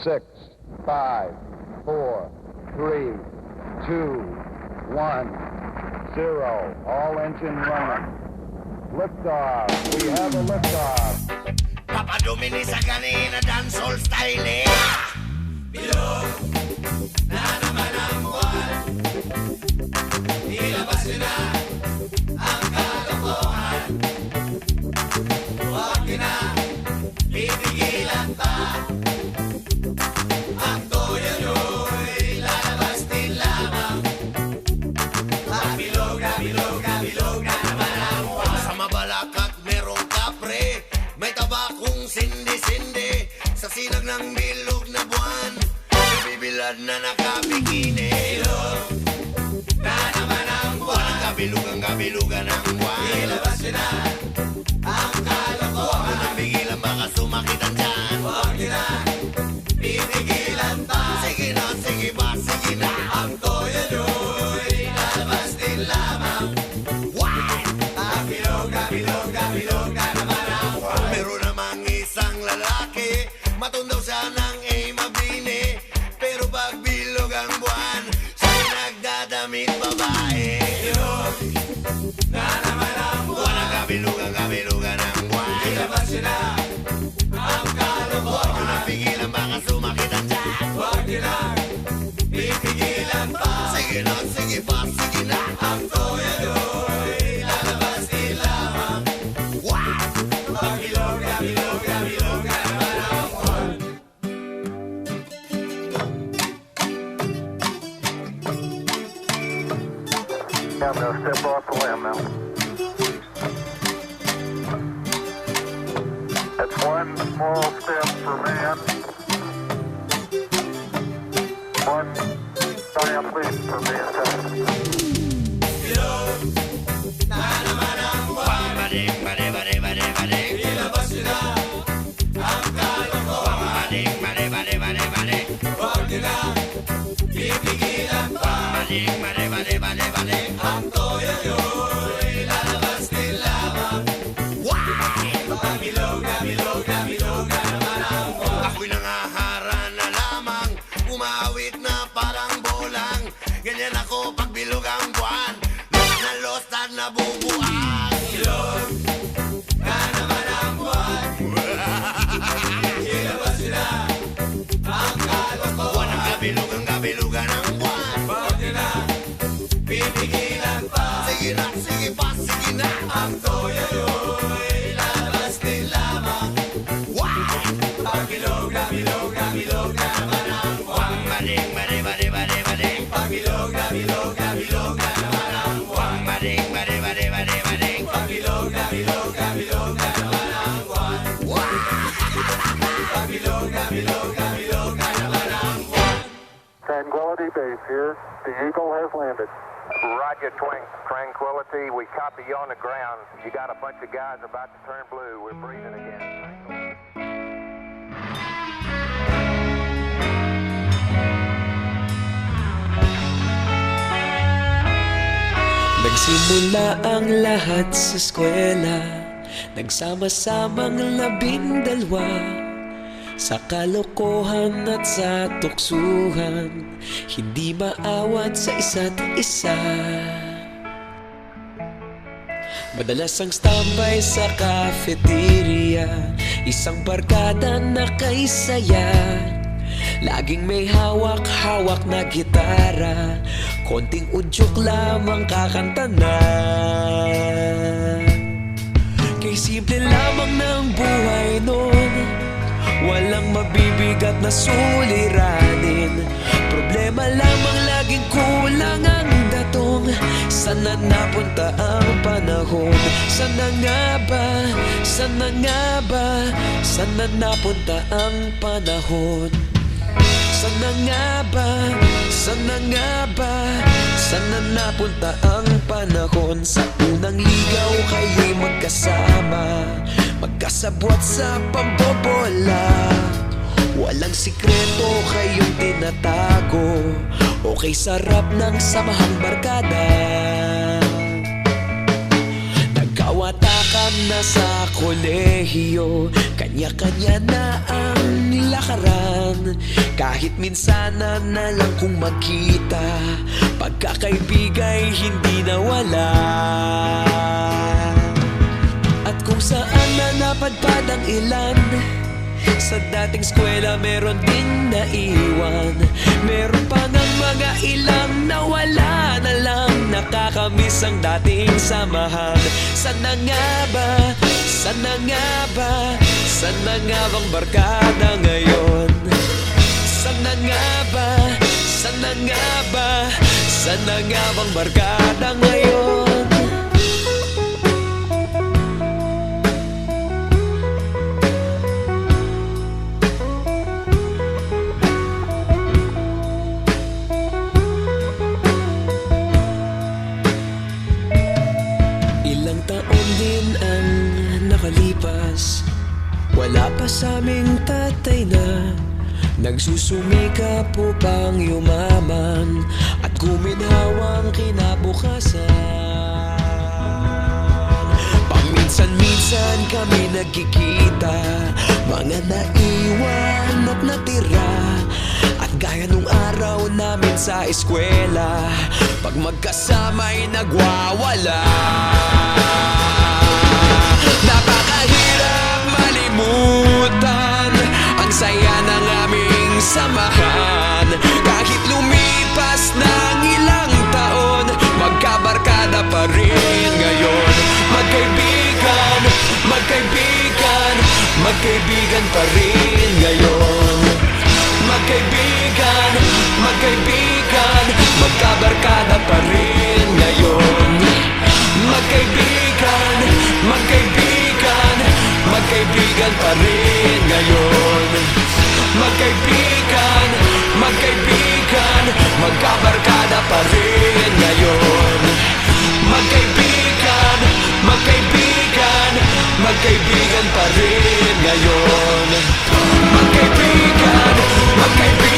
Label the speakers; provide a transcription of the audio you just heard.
Speaker 1: 6, 5, 4, 3, 2, 1, 0. All engine running. Liftoff. We have a liftoff.
Speaker 2: Papa Domini sa kanina dancehall style eh. Bilog na naman ang buwan. Ilabas nyo na ang kalokohan. Huwag nyo na pipigilan pa. Ang toyo nyo'y lalabas din lamang. Ang bilog na naman ang buwan. Sa Mabalacat merong kapre, may tabakong sindi-sindi. Sa sinag ng bilog na buwan, may bibilad na nakabikini. Bilog na naman ang buwan. Ang kabilugan ng buwan. Ilabas nyo na ang kalokohan. Huwag mo nang bigilan, baka sumakit ang tiyan. Huwag nyo na pinigilan pa. Sige na, sige ba, sige na. Ang toyo nyo'y lalabas din lamang. Ang bilog na naman ang buwan. Meron namang isang lalaki, matundaw siya ng mabini. Pero pag bilog ang buwan, siya'y nagdadamit babae. Bilog na naman ang buwan. Ang kabilugan ng buwan. Ilabas nyo na ang kalokohan. Huwag nyo nang pigilan, baka sumakit ang tiyan. Huwag nyo nang pipigilan pa. Sige na, sige pa, sige na. Ang toyo nyo'y lalabas din lamang. Ang bilog na naman ang buwan.
Speaker 1: I'm going to step off the limb now. That's one small step for man, one giant leap for mankind.
Speaker 2: Bilog na naman ang buwan. Bading. Ilabas nyo na ang kalokohan. Bading. Huwag nyo na pipigilan pa. Bading. Ang toyo nyo'y lalabas din lamang. Ang bilog na naman ang buwan. Ako'y nangahara na lamang, umawit na parang bolang. Ganyan ako pag bilog ang buwan, los at nabubuang. Bilog na naman ang buwan. Ilabas nyo na ang kalokohan. Ang kabilugan ng buwan. Huwag nyo na pipigilan pa. Sige na, sige pa, sige na. Ang toyo nyo'y lalabas din lamang. Ang bilog na naman ang buwan. Bading. Ang bilog na naman ang buwan. Bading. Ang bilog na naman ang buwan. Ang bilog na naman ang buwan.
Speaker 1: Tranquility Base here. The Eagle has landed.
Speaker 3: Roger, Tranquility. We copy you on the ground. You got a bunch of guys about to turn blue. We're breathing again.
Speaker 4: Nagsimula ang lahat sa eskwela, nagsama-samang 12 sa kalokohan at sa tuksuhan, hindi maawat sa isa't isa. Madalas ang standby sa cafeteria, isang barkada na kay saya. Laging may hawak-hawak na gitara, konting udyok lamang kakanta na. Kay simple lamang ng buhay nun, walang mabibigat na suliranin. Problema lamang laging kulang ang datong. Sana napunta ang panahon? Sana nga ba? Sana nga ba? Sana napunta ang panahon? Sana nga ba? Sana nga ba? Sana napunta ang panahon? Sa unang ligaw kayo'y magkasama, magkasabwat sa pambobola. Walang sikreto kayong tinatago, okay sarap ng samahang barkada. Nagkawatakan na sa kolehiyo, kanya-kanya na ang nilakaran. Kahit minsan na lang kung magkita, pagkakaibigay hindi nawala. At kung saan na napadpad ang ilan, sa dating eskwela meron din naiwan. Meron pa ng mga ilang nawala na lang, nakakamiss ang dating samahan. Sana nga ba, sana nga ba, sana nga bang barkada ngayon? Sana nga ba, sana nga ba, sana nga bang barkada ngayon? Ilang taon din ang nakalipas, wala pa sa aming tatay na nagsusumikap upang yumaman at guminhawang kinabukasan. Paminsan-minsan kami nagkikita, mga naiwan at natira. At gaya nung araw namin sa eskwela, pag magkasama'y nagwawala. Napakahirap malimutan ang saya ng aming samahan. Kahit lumipas ng ilang taon, magkabarkada pa rin ngayon. Magkaibigan, magkaibigan, magkaibigan pa rin ngayon. Magkaibigan, magkaibigan, magkabarkada pa rin ngayon. Magkaibigan, magkaibigan, magkaibigan pa rin ngayon. Magkaibigan, magkaibigan, magkabarkada pa rin ngayon. Magkaibigan, magkaibigan, magkaibigan pa rin ngayon. Magkaibigan, magkaibigan,